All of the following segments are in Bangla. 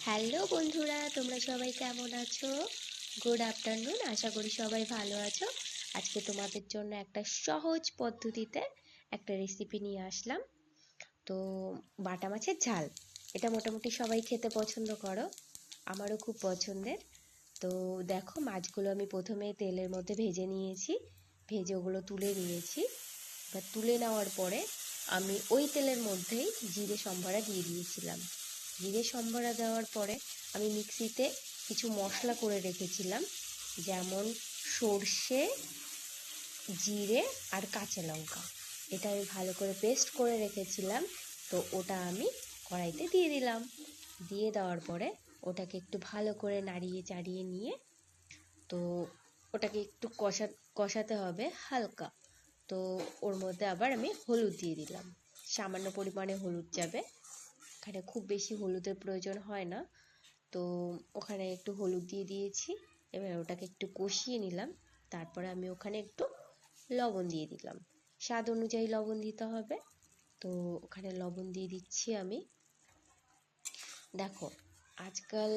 হ্যালো বন্ধুরা, তোমরা সবাই কেমন আছো? Good afternoon. আশা করি সবাই ভালো আছো। আজকে তোমাদের জন্য একটা সহজ পদ্ধতিতে একটা রেসিপি নিয়ে আসলাম। তো বাটা মাছের ঝাল, এটা মোটামুটি সবাই খেতে পছন্দ করো, আমারও খুব পছন্দের। তো দেখো, মাছগুলো আমি প্রথমে তেলের মধ্যে ভেজে নিয়েছি, ভেজে ওগুলো তুলে নিয়েছি। এবার তুলে নেওয়ার পরে আমি ওই তেলের মধ্যেই জিরে সম্বরা দিয়ে দিয়েছিলাম। জিরে সম্বরা দেওয়ার পরে আমি মিক্সিতে কিছু মশলা করে রেখেছিলাম, যেমন সর্ষে, জিরে আর কাঁচা লঙ্কা। এটা আমি ভালো করে পেস্ট করে রেখেছিলাম। তো ওটা আমি কড়াইতে দিয়ে দিলাম। দিয়ে দেওয়ার পরে ওটাকে একটু ভালো করে নাড়িয়ে চাড়িয়ে নিয়ে, তো ওটাকে একটু কষাতে হবে হালকা। তো ওর মধ্যে আবার আমি হলুদ দিয়ে দিলাম, সামান্য পরিমাণে হলুদ যাবে, এখানে খুব বেশি হলুদের প্রয়োজন হয় না। তো ওখানে একটু হলুদ দিয়ে দিয়েছি। এবার ওটাকে একটু কষিয়ে নিলাম। তারপরে আমি ওখানে একটু লবণ দিয়ে দিলাম, স্বাদ অনুযায়ী লবণ দিতে হবে। তো ওখানে লবণ দিয়ে দিচ্ছি আমি। দেখো, আজকাল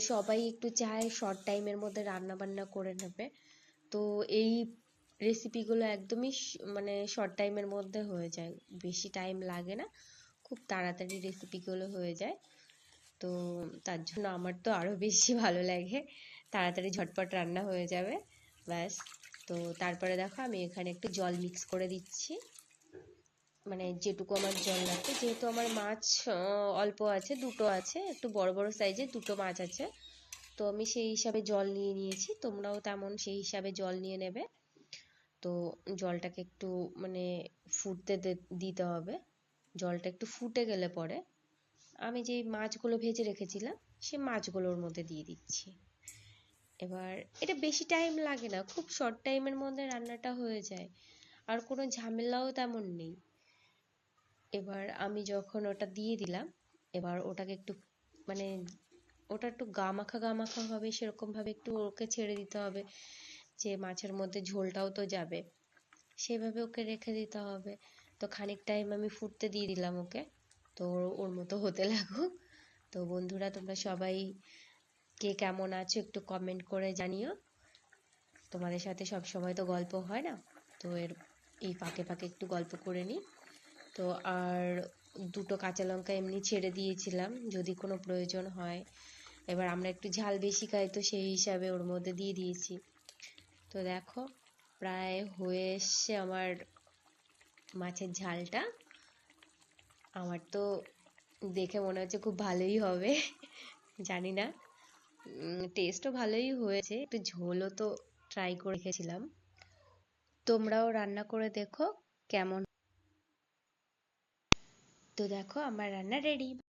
সবাই একটু চায় শর্ট টাইমের মধ্যে রান্না বান্না করে নেবে। তো এই রেসিপিগুলো একদমই মানে শর্ট টাইমের মধ্যে হয়ে যায়, বেশি টাইম লাগে না, খুব তাড়াতাড়ি রেসিপিগুলো হয়ে যায়। তো তার জন্য আমার তো আরও বেশি ভালো লাগে, তাড়াতাড়ি ঝটপট রান্না হয়ে যাবে, ব্যাস। তো তারপরে দেখো, আমি এখানে একটু জল মিক্স করে দিচ্ছি, মানে যেটুকু আমার জল লাগবে, যেহেতু আমার মাছ অল্প আছে, দুটো আছে, একটু বড় বড় সাইজের দুটো মাছ আছে। তো আমি সেই হিসাবে জল নিয়ে নিয়েছি, তোমরাও তেমন সেই হিসাবে জল নিয়ে নেবে। তো জলটাকে একটু মানে ফুটতে দিতে হবে। জলটা একটু ফুটে গেলে পরে আমি যেই মাছগুলো ভেজে রেখেছিলাম সেই মাছগুলোর মধ্যে দিয়ে দিচ্ছি। এবার এটা বেশি টাইম লাগে না, খুব শর্ট টাইমের মধ্যে রান্নাটা হয়ে যায়, আর কোনো ঝামেলাও তেমন নেই। এবার আমি যখন ওটা দিয়ে দিলাম, এবার ওটাকে একটু মানে ওটা একটু গা মাখা হবে, সেরকমভাবে একটু ওকে ছেড়ে দিতে হবে, যে মাছের মধ্যে ঝোলটাও তো যাবে, সেভাবে ওকে রেখে দিতে হবে। তো খানিক টাইম আমি ফুটতে দিয়ে দিলাম ওকে। তো ওর মতো হতে লাগুক। তো বন্ধুরা, তোমরা সবাই কে কেমন আছো একটু কমেন্ট করে জানিও। তোমাদের সাথে সব সময় তো গল্প হয় না, তো এই ফাঁকে ফাঁকে একটু গল্প করে নিই। তো আর দুটো কাঁচা লঙ্কা এমনি ছেড়ে দিয়েছিলাম যদি কোনো প্রয়োজন হয়। এবার আমরা একটু ঝাল বেশি খাই, তো সেই হিসাবে ওর মধ্যে দিয়ে দিয়েছি। তো দেখো, প্রায় হয়ে এসছে আমার মাছের ঝালটা। আমার তো দেখে মনে হচ্ছে খুব ভালোই হবে, জানি না, টেস্টও ভালোই হয়েছে, একটু ঝোলও তো ট্রাই করে রেখেছিলাম। তোমরাও রান্না করে দেখো কেমন। তো দেখো, আমার রান্না রেডি।